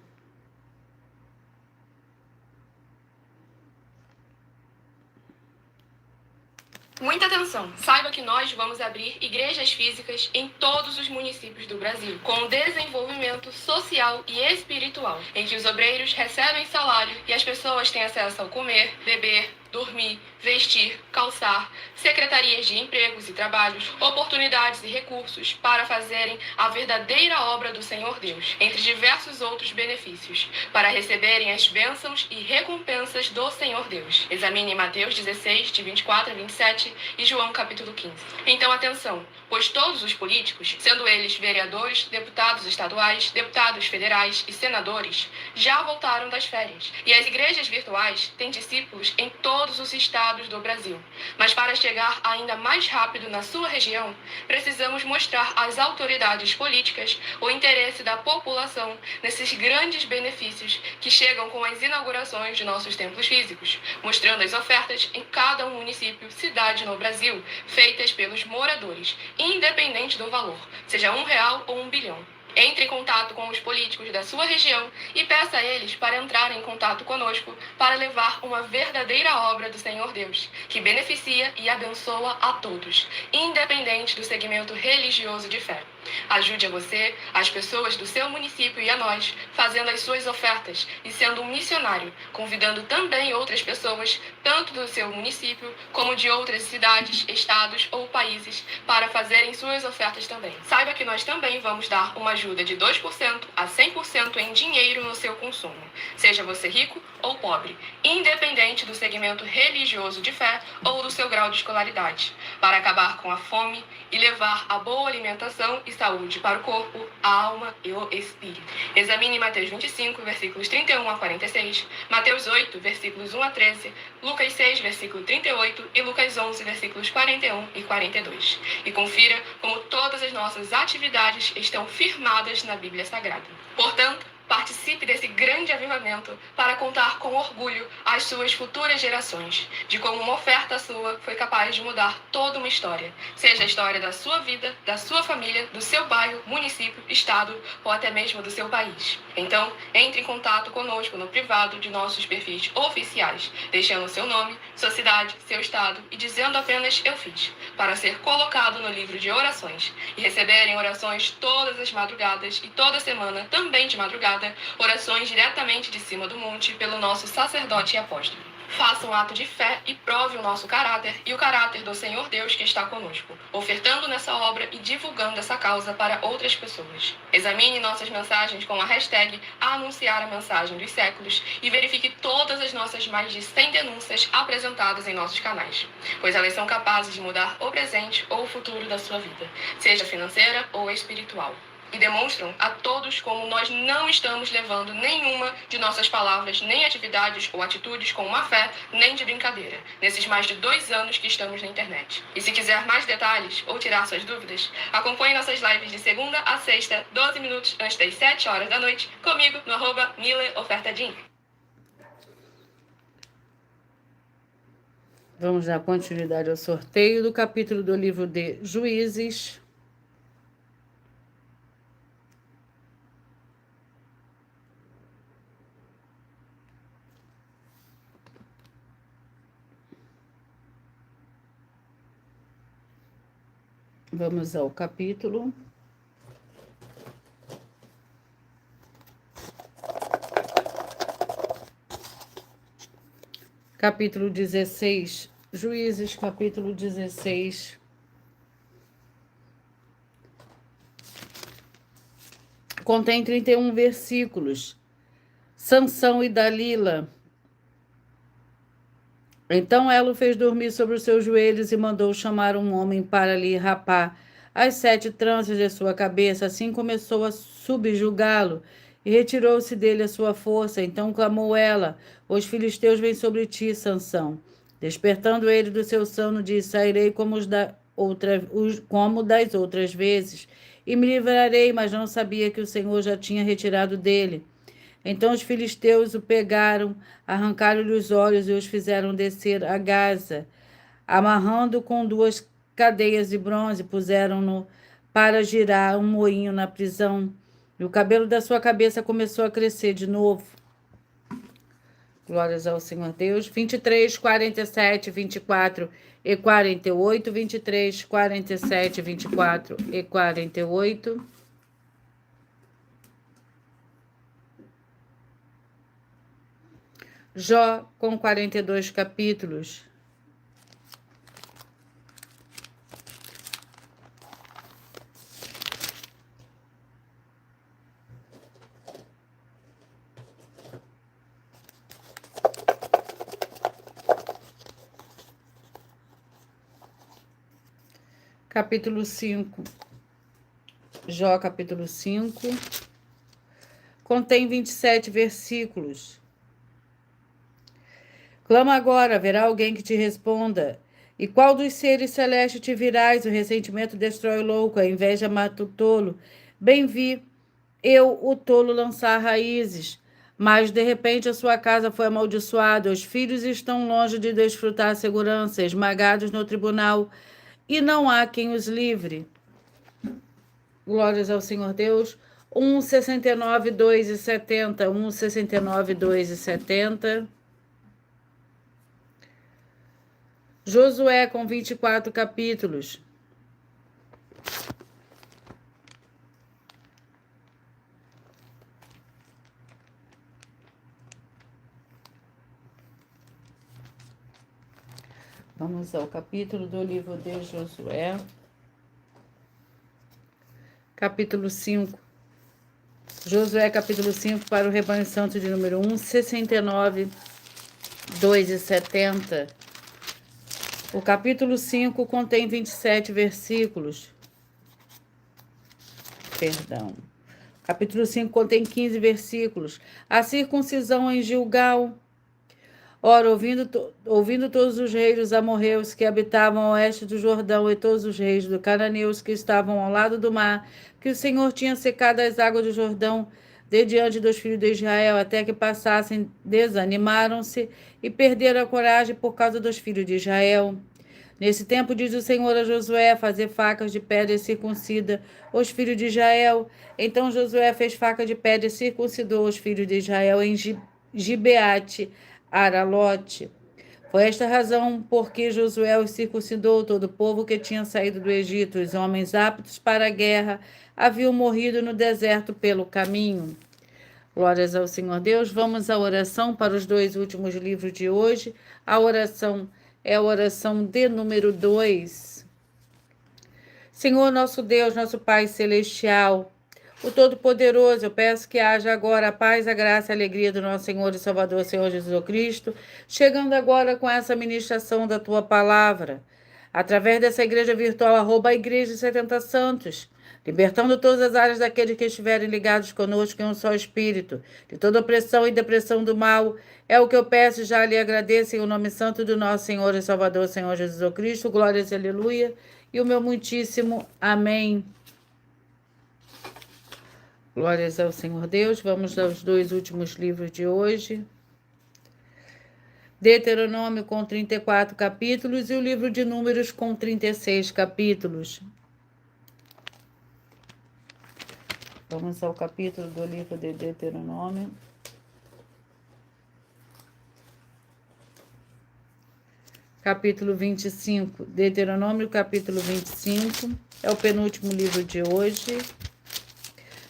Muita atenção! Saiba que nós vamos abrir igrejas físicas em todos os municípios do Brasil, com desenvolvimento social e espiritual, em que os obreiros recebem salário e as pessoas têm acesso ao comer, beber, dormir, vestir, calçar, secretarias de empregos e trabalhos, oportunidades e recursos para fazerem a verdadeira obra do Senhor Deus, entre diversos outros benefícios, para receberem as bênçãos e recompensas do Senhor Deus. Examine Mateus 16, de 24 a 27 e João capítulo 15. Então atenção, pois todos os políticos, sendo eles vereadores, deputados estaduais, deputados federais e senadores, já voltaram das férias, e as igrejas virtuais têm discípulos em todos os estados do Brasil. Mas para chegar ainda mais rápido na sua região, precisamos mostrar às autoridades políticas o interesse da população nesses grandes benefícios que chegam com as inaugurações de nossos templos físicos, mostrando as ofertas em cada município, cidade no Brasil, feitas pelos moradores, independente do valor, seja R$1 ou 1 bilhão. Entre em contato com os políticos da sua região e peça a eles para entrarem em contato conosco para levar uma verdadeira obra do Senhor Deus, que beneficia e abençoa a todos, independente do segmento religioso de fé. Ajude a você, as pessoas do seu município e a nós, fazendo as suas ofertas e sendo um missionário, convidando também outras pessoas, tanto do seu município como de outras cidades, estados ou países, para fazerem suas ofertas também. Saiba que nós também vamos dar uma ajuda de 2% a 100% em dinheiro no seu consumo, seja você rico ou pobre, independente do segmento religioso de fé ou do seu grau de escolaridade, para acabar com a fome e levar a boa alimentação e saúde para o corpo, a alma e o espírito. Examine Mateus 25, versículos 31 a 46, Mateus 8, versículos 1 a 13, Lucas 6, versículo 38 e Lucas 11, versículos 41 e 42. E confira como todas as nossas atividades estão firmadas na Bíblia Sagrada. Portanto, participe desse grande avivamento para contar com orgulho às suas futuras gerações, de como uma oferta sua foi capaz de mudar toda uma história, seja a história da sua vida, da sua família, do seu bairro, município, estado ou até mesmo do seu país. Então, entre em contato conosco no privado de nossos perfis oficiais, deixando seu nome, sua cidade, seu estado e dizendo apenas "eu fiz", para ser colocado no livro de orações e receberem orações todas as madrugadas e toda semana, também de madrugada, orações diretamente de cima do monte pelo nosso sacerdote e apóstolo. Faça um ato de fé e prove o nosso caráter e o caráter do Senhor Deus que está conosco, ofertando nessa obra e divulgando essa causa para outras pessoas. Examine nossas mensagens com a hashtag #anunciar a mensagem dos séculos e verifique todas as nossas mais de 100 denúncias apresentadas em nossos canais, pois elas são capazes de mudar o presente ou o futuro da sua vida, seja financeira ou espiritual. E demonstram a todos como nós não estamos levando nenhuma de nossas palavras, nem atividades ou atitudes com má fé, nem de brincadeira, nesses mais de 2 anos que estamos na internet. E se quiser mais detalhes ou tirar suas dúvidas, acompanhe nossas lives de segunda a sexta, 12 minutos antes das 7 horas da noite, comigo no @MileOfertaDin. Vamos dar continuidade ao sorteio do capítulo do livro de Juízes. Vamos ao capítulo. Capítulo 16. Juízes, capítulo 16. Contém 31 versículos. Sansão e Dalila. Então ela o fez dormir sobre os seus joelhos e mandou chamar um homem para lhe rapar as 7 tranças de sua cabeça. Assim começou a subjugá-lo e retirou-se dele a sua força. Então clamou ela: os filisteus vêm sobre ti, Sansão. Despertando ele do seu sono, disse: sairei como das outras vezes e me livrarei, mas não sabia que o Senhor já tinha retirado dele. Então os filisteus o pegaram, arrancaram-lhe os olhos e os fizeram descer a Gaza, amarrando com 2 cadeias de bronze, puseram-no para girar um moinho na prisão. E o cabelo da sua cabeça começou a crescer de novo. Glórias ao Senhor Deus. 23, 47, 24 e 48. 23, 47, 24 e 48. Jó com 42 capítulos. Capítulo 5. Jó, capítulo 5. Contém 27 versículos. Clama agora, haverá alguém que te responda. E qual dos seres celestes te virás? O ressentimento destrói o louco, a inveja mata o tolo. Bem vi eu, o tolo, lançar raízes. Mas, de repente, a sua casa foi amaldiçoada. Os filhos estão longe de desfrutar a segurança, esmagados no tribunal, e não há quem os livre. Glórias ao Senhor Deus. 1,69, 2,70. 1,69, 2,70. Josué com 24 capítulos. Vamos ao capítulo do livro de Josué. Capítulo 5. Josué, capítulo 5, para o rebanho santo de número 1, 69, 2,70. O capítulo 5 contém 27 versículos. Perdão. Capítulo 5 contém 15 versículos. A circuncisão em Gilgal. Ora, ouvindo todos os reis dos amorreus que habitavam ao oeste do Jordão e todos os reis dos cananeus que estavam ao lado do mar, que o Senhor tinha secado as águas do Jordão de diante dos filhos de Israel até que passassem, desanimaram-se e perderam a coragem por causa dos filhos de Israel. Nesse tempo diz o Senhor a Josué, fazer facas de pedra e circuncida os filhos de Israel. Então Josué fez faca de pedra e circuncidou os filhos de Israel em Gibeate, Aralote. Foi esta razão porque Josué os circuncidou. Todo o povo que tinha saído do Egito, os homens aptos para a guerra, haviam morrido no deserto pelo caminho. Glórias ao Senhor Deus. Vamos à oração para os 2 últimos livros de hoje. A oração é a oração de número 2. Senhor, nosso Deus, nosso Pai Celestial, o Todo-Poderoso, eu peço que haja agora a paz, a graça e a alegria do nosso Senhor e Salvador, Senhor Jesus Cristo, chegando agora com essa ministração da Tua Palavra, através dessa igreja virtual, @ Igreja 70 Santos, libertando todas as áreas daqueles que estiverem ligados conosco em um só Espírito, de toda opressão e depressão do mal. É o que eu peço e já lhe agradeço em o nome santo do nosso Senhor e Salvador, Senhor Jesus Cristo. Glórias e aleluia. E o meu muitíssimo amém. Glórias ao Senhor Deus. Vamos aos 2 últimos livros de hoje. Deuteronômio com 34 capítulos e o livro de Números com 36 capítulos. Vamos ao capítulo do livro de Deuteronômio. Capítulo 25. Deuteronômio, capítulo 25. É o penúltimo livro de hoje.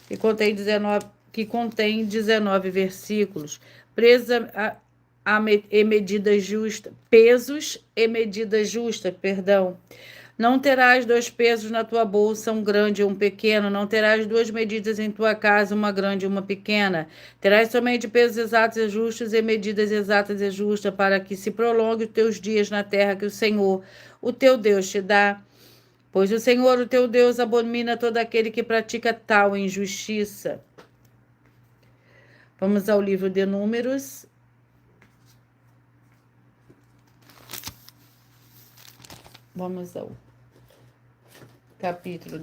Que contém 19 versículos. Pesos e medidas justas, perdão. Não terás 2 pesos na tua bolsa, um grande e um pequeno. Não terás 2 medidas em tua casa, uma grande e uma pequena. Terás somente pesos exatos e justos e medidas exatas e justas, para que se prolongue os teus dias na terra que o Senhor, o teu Deus, te dá. Pois o Senhor, o teu Deus, abomina todo aquele que pratica tal injustiça. Vamos ao livro de Números. Vamos ao capítulo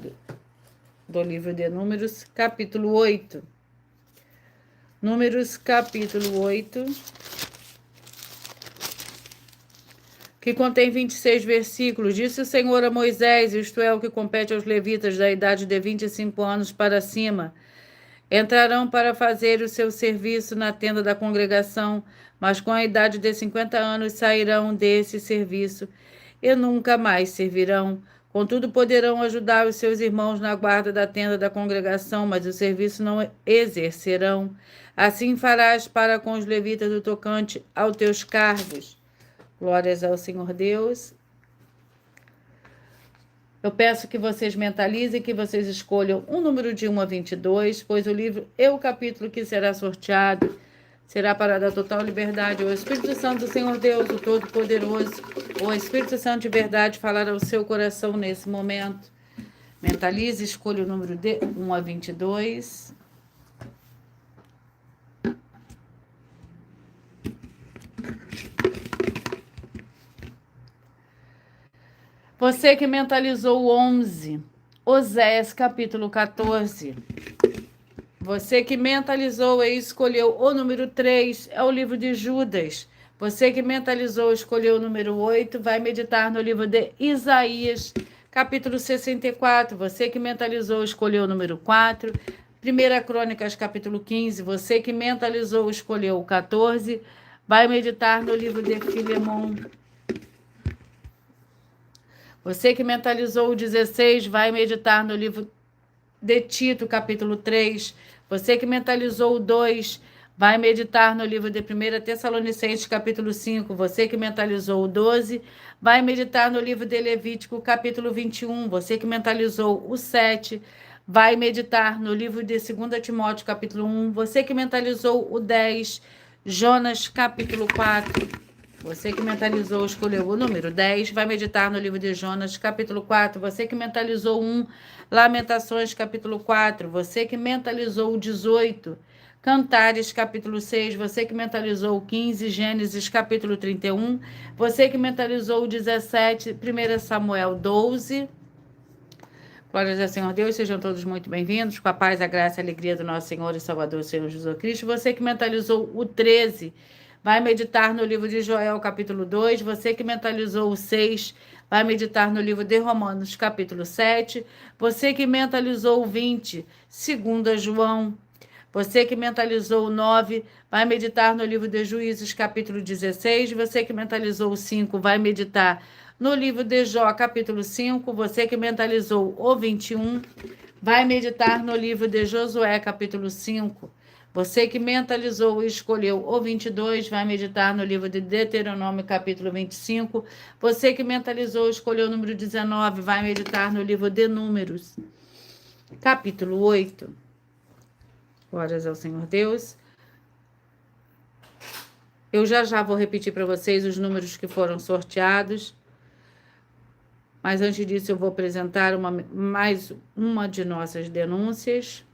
do livro de Números, capítulo 8. Números, capítulo 8. Que contém 26 versículos. Disse o Senhor a Moisés, isto é o que compete aos levitas da idade de 25 anos para cima, Entrarão para fazer o seu serviço na tenda da congregação, mas com a idade de 50 anos sairão desse serviço e nunca mais servirão. Contudo, poderão ajudar os seus irmãos na guarda da tenda da congregação, mas o serviço não exercerão. Assim farás para com os levitas do tocante aos teus cargos. Glórias ao Senhor Deus. Eu peço que vocês mentalizem, que vocês escolham um número de 1 a 22, pois o livro e o capítulo que será sorteado será para dar total liberdade. O Espírito Santo do Senhor Deus, o Todo-Poderoso, o Espírito Santo de verdade, falar ao seu coração nesse momento. Mentalize, escolha o número de 1 a 22. Você que mentalizou o 11, Oséias capítulo 14. Você que mentalizou e escolheu o número 3, é o livro de Judas. Você que mentalizou e escolheu o número 8, vai meditar no livro de Isaías, capítulo 64. Você que mentalizou e escolheu o número 4, 1 Crônicas, capítulo 15. Você que mentalizou e escolheu o 14, vai meditar no livro de Filemão. Você que mentalizou o 16, vai meditar no livro de Tito, capítulo 3. Você que mentalizou o 2, vai meditar no livro de 1 Tessalonicenses, capítulo 5. Você que mentalizou o 12, vai meditar no livro de Levítico, capítulo 21. Você que mentalizou o 7, vai meditar no livro de 2 Timóteo, capítulo 1. Você que mentalizou o 10, Jonas, capítulo 4. Você que mentalizou, escolheu o número 10, vai meditar no livro de Jonas, capítulo 4. Você que mentalizou 1, Lamentações, capítulo 4. Você que mentalizou o 18, Cantares, capítulo 6. Você que mentalizou o 15, Gênesis, capítulo 31. Você que mentalizou o 17, 1 Samuel 12. Glórias ao Senhor Deus, sejam todos muito bem-vindos, com a paz, a graça e a alegria do nosso Senhor e Salvador, Senhor Jesus Cristo. Você que mentalizou o 13, vai meditar no livro de Joel, capítulo 2. Você que mentalizou o 6, vai meditar no livro de Romanos, capítulo 7. Você que mentalizou o 20, 2 João. Você que mentalizou o 9, vai meditar no livro de Juízes, capítulo 16. Você que mentalizou o 5, vai meditar no livro de Jó, capítulo 5. Você que mentalizou o 21, vai meditar no livro de Josué, capítulo 5. Você que mentalizou e escolheu o 22, vai meditar no livro de Deuteronômio, capítulo 25. Você que mentalizou e escolheu o número 19, vai meditar no livro de Números, capítulo 8. Glórias ao Senhor Deus. Eu já vou repetir para vocês os números que foram sorteados. Mas antes disso, eu vou apresentar mais uma de nossas denúncias.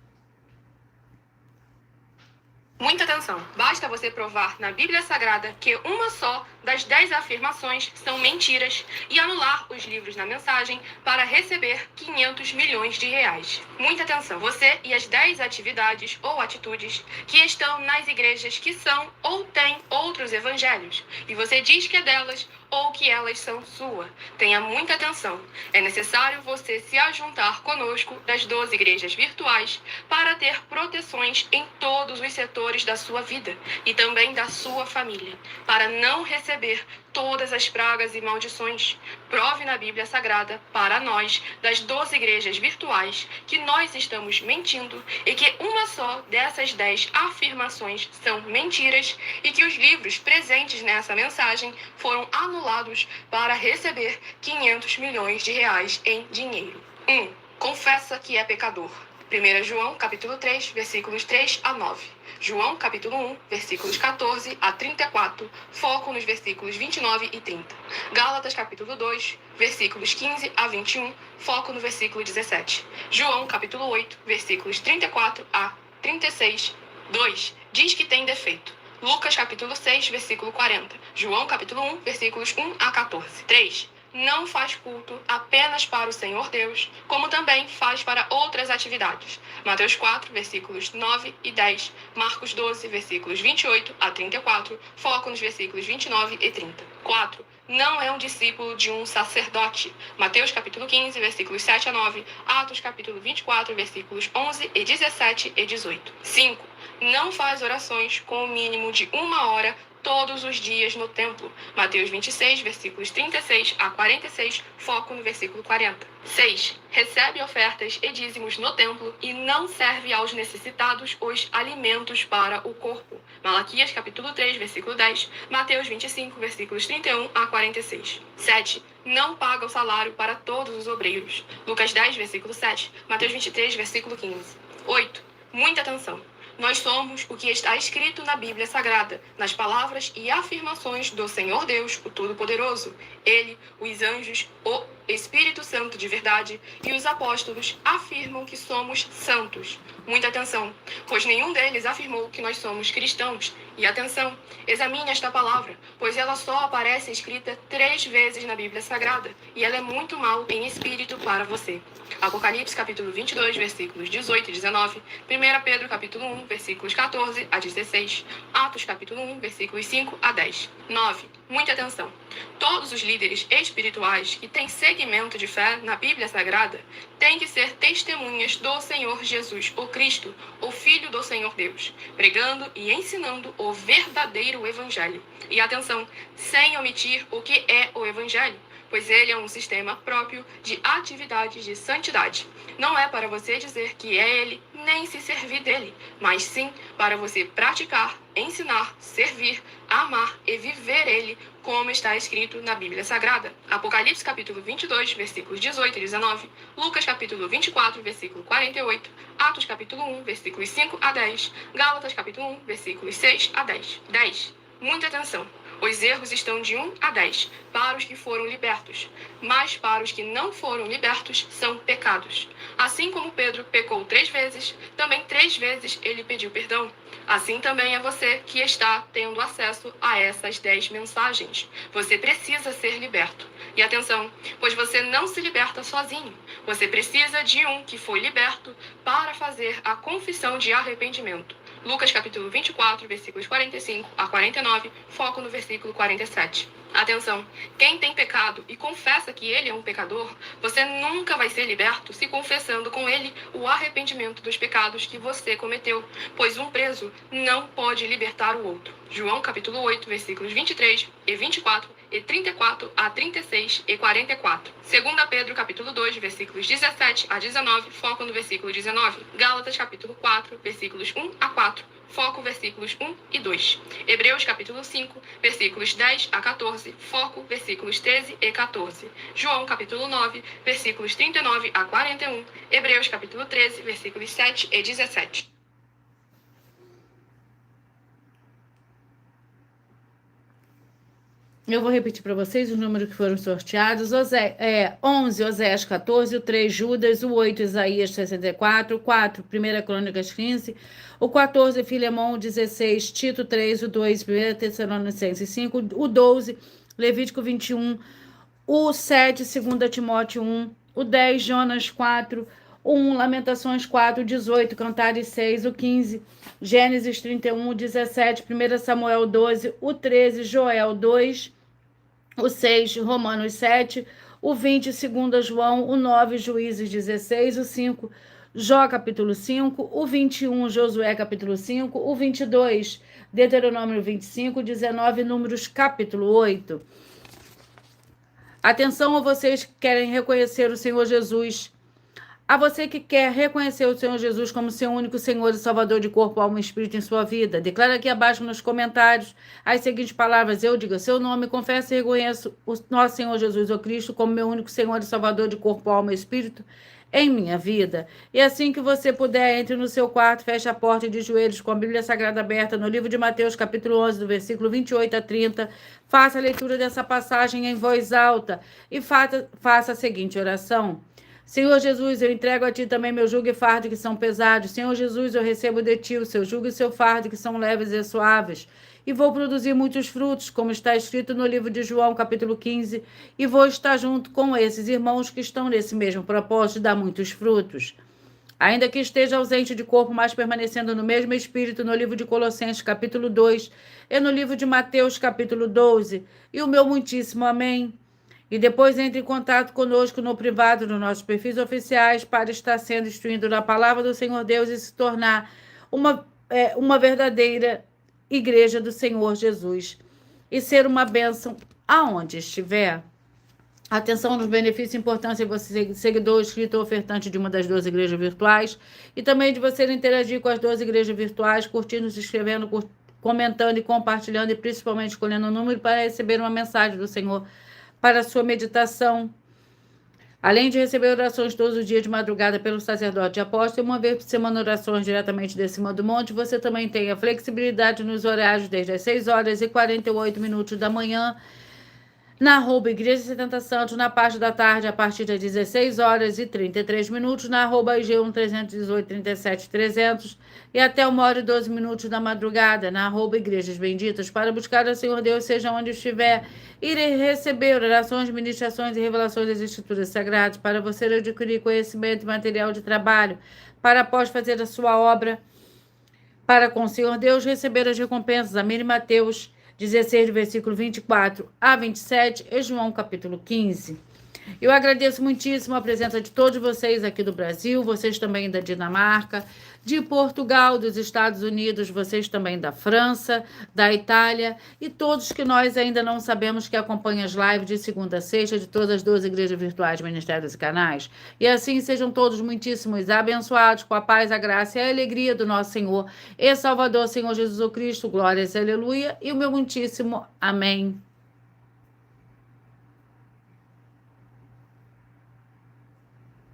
Muita atenção! Basta você provar na Bíblia Sagrada que uma só das 10 afirmações são mentiras e anular os livros na mensagem para receber 500 milhões de reais. Muita atenção! Você e as 10 atividades ou atitudes que estão nas igrejas que são ou têm outros evangelhos e você diz que é delas ou que elas são sua. Tenha muita atenção. É necessário você se ajuntar conosco das 12 igrejas virtuais para ter proteções em todos os setores da sua vida e também da sua família, para não receber todas as pragas e maldições. Prove na Bíblia Sagrada para nós, das 12 igrejas virtuais, que nós estamos mentindo e que uma só dessas 10 afirmações são mentiras e que os livros presentes nessa mensagem foram anulados para receber 500 milhões de reais em dinheiro. 1. Confessa que é pecador. 1 João, capítulo 3, versículos 3 a 9. João, capítulo 1, versículos 14 a 34, foco nos versículos 29 e 30. Gálatas, capítulo 2, versículos 15 a 21, foco no versículo 17. João, capítulo 8, versículos 34 a 36. 2. Diz que tem defeito. Lucas, capítulo 6, versículo 40. João, capítulo 1, versículos 1 a 14. 3. não faz culto apenas para o Senhor Deus, como também faz para outras atividades. Mateus 4, versículos 9 e 10, Marcos 12, versículos 28 a 34, foco nos versículos 29 e 30. 4. Não é um discípulo de um sacerdote. Mateus capítulo 15, versículos 7 a 9, Atos capítulo 24, versículos 11 e 17 e 18. 5. Não faz orações com o mínimo de 1 hora todos os dias no templo. Mateus 26, versículos 36 a 46, foco no versículo 40. 6. Recebe ofertas e dízimos no templo e não serve aos necessitados os alimentos para o corpo. Malaquias capítulo 3, versículo 10, Mateus 25, versículos 31 a 46. 7. Não paga o salário para todos os obreiros. Lucas 10, versículo 7, Mateus 23, versículo 15. 8. Muita atenção. Nós somos o que está escrito na Bíblia Sagrada, nas palavras e afirmações do Senhor Deus, o Todo-Poderoso. Ele, os anjos, o Espírito Santo de verdade e os apóstolos afirmam que somos santos. Muita atenção, pois nenhum deles afirmou que nós somos cristãos. E atenção, examine esta palavra, pois ela só aparece escrita 3 vezes na Bíblia Sagrada, e ela é muito mal em espírito para você. Apocalipse capítulo 22, versículos 18 e 19, 1 Pedro capítulo 1, versículos 14 a 16, Atos capítulo 1, versículos 5 a 10. 9. Muita atenção. Todos os líderes espirituais que têm segmento de fé na Bíblia Sagrada têm que ser testemunhas do Senhor Jesus, o Cristo, o Filho do Senhor Deus, pregando e ensinando o verdadeiro Evangelho. E atenção, sem omitir o que é o Evangelho, pois ele é um sistema próprio de atividades de santidade. Não é para você dizer que é ele, nem se servir dele, mas sim para você praticar, ensinar, servir, amar e viver ele, como está escrito na Bíblia Sagrada. Apocalipse capítulo 22, versículos 18 e 19, Lucas capítulo 24, versículo 48, Atos capítulo 1, versículos 5 a 10, Gálatas capítulo 1, versículos 6 a 10. 10. Muita atenção. Os erros estão de 1 a 10, para os que foram libertos, mas para os que não foram libertos são pecados. Assim como Pedro pecou 3 vezes, também 3 vezes ele pediu perdão. Assim também é você que está tendo acesso a essas 10 mensagens. Você precisa ser liberto. E atenção, pois você não se liberta sozinho. Você precisa de um que foi liberto para fazer a confissão de arrependimento. Lucas capítulo 24, versículos 45 a 49, foco no versículo 47. Atenção, quem tem pecado e confessa que ele é um pecador, você nunca vai ser liberto se confessando com ele o arrependimento dos pecados que você cometeu, pois um preso não pode libertar o outro. João capítulo 8, versículos 23 e 24 e 34 a 36 e 44. 2 Pedro capítulo 2, versículos 17 a 19, foco no versículo 19. Gálatas capítulo 4, versículos 1 a 4, foco versículos 1 e 2. Hebreus capítulo 5, versículos 10 a 14, foco versículos 13 e 14. João capítulo 9, versículos 39 a 41. Hebreus capítulo 13, versículos 7 e 17. Eu vou repetir para vocês os números que foram sorteados. 11, Oséias 14, o 3, Judas, o 8, Isaías 64, o 4, 1 Crônicas 15, o 14, Filemão, o 16, Tito 3, o 2, 1 Tessalonicenses 5, o 12, Levítico 21, o 7, 2 Timóteo 1, o 10, Jonas 4, o 1, Lamentações 4, o 18, Cantares 6, o 15, Gênesis 31, o 17, 1 Samuel 12, o 13, Joel 2, o 6, Romanos 7, o 20, 2 João, o 9, Juízes 16, o 5, Jó capítulo 5, o 21, Josué capítulo 5, o 22, Deuteronômio 25, 19, Números capítulo 8. Atenção a vocês que querem reconhecer o Senhor Jesus. A você que quer reconhecer o Senhor Jesus como seu único Senhor e Salvador de corpo, alma e espírito em sua vida, declara aqui abaixo nos comentários as seguintes palavras: eu digo seu nome, confesso e reconheço o nosso Senhor Jesus, o Cristo, como meu único Senhor e Salvador de corpo, alma e espírito em minha vida. E assim que você puder, entre no seu quarto, feche a porta e de joelhos com a Bíblia Sagrada aberta no livro de Mateus, capítulo 11, do versículo 28 a 30. Faça a leitura dessa passagem em voz alta e faça a seguinte oração: Senhor Jesus, eu entrego a Ti também meu jugo e fardo que são pesados. Senhor Jesus, eu recebo de Ti o seu jugo e seu fardo que são leves e suaves. E vou produzir muitos frutos, como está escrito no livro de João, capítulo 15, e vou estar junto com esses irmãos que estão nesse mesmo propósito de dar muitos frutos. Ainda que esteja ausente de corpo, mas permanecendo no mesmo espírito, no livro de Colossenses, capítulo 2, e no livro de Mateus, capítulo 12, e o meu muitíssimo amém. E depois entre em contato conosco no privado, nos nossos perfis oficiais, para estar sendo instruído na palavra do Senhor Deus e se tornar uma verdadeira igreja do Senhor Jesus e ser uma bênção aonde estiver. Atenção nos benefícios e importância de você ser seguidor, inscrito ou ofertante de uma das 12 igrejas virtuais e também de você interagir com as 12 igrejas virtuais, curtindo, se inscrevendo, comentando e compartilhando e principalmente escolhendo o número para receber uma mensagem do Senhor para a sua meditação. Além de receber orações todos os dias de madrugada pelo sacerdote e apóstolo, uma vez por semana orações diretamente de cima do monte, você também tem a flexibilidade nos horários desde as 6h48 da manhã, na @Igreja 70 Santos, na parte da tarde, a partir das 16h33, na @IG1 318 37 300 e até 1h12 da madrugada, na @Igrejas Benditas, para buscar o Senhor Deus, seja onde estiver, e receber orações, ministrações e revelações das Escrituras Sagradas, para você adquirir conhecimento e material de trabalho, para após fazer a sua obra, para com o Senhor Deus receber as recompensas. Amém. Mateus 16, versículo 24 a 27, e João, capítulo 15. Eu agradeço muitíssimo a presença de todos vocês aqui do Brasil, vocês também da Dinamarca, de Portugal, dos Estados Unidos, vocês também da França, da Itália e todos que nós ainda não sabemos que acompanham as lives de segunda a sexta de todas as 12 igrejas virtuais, ministérios e canais. E assim sejam todos muitíssimos abençoados com a paz, a graça e a alegria do nosso Senhor e Salvador, Senhor Jesus Cristo. Glórias, aleluia, e o meu muitíssimo amém.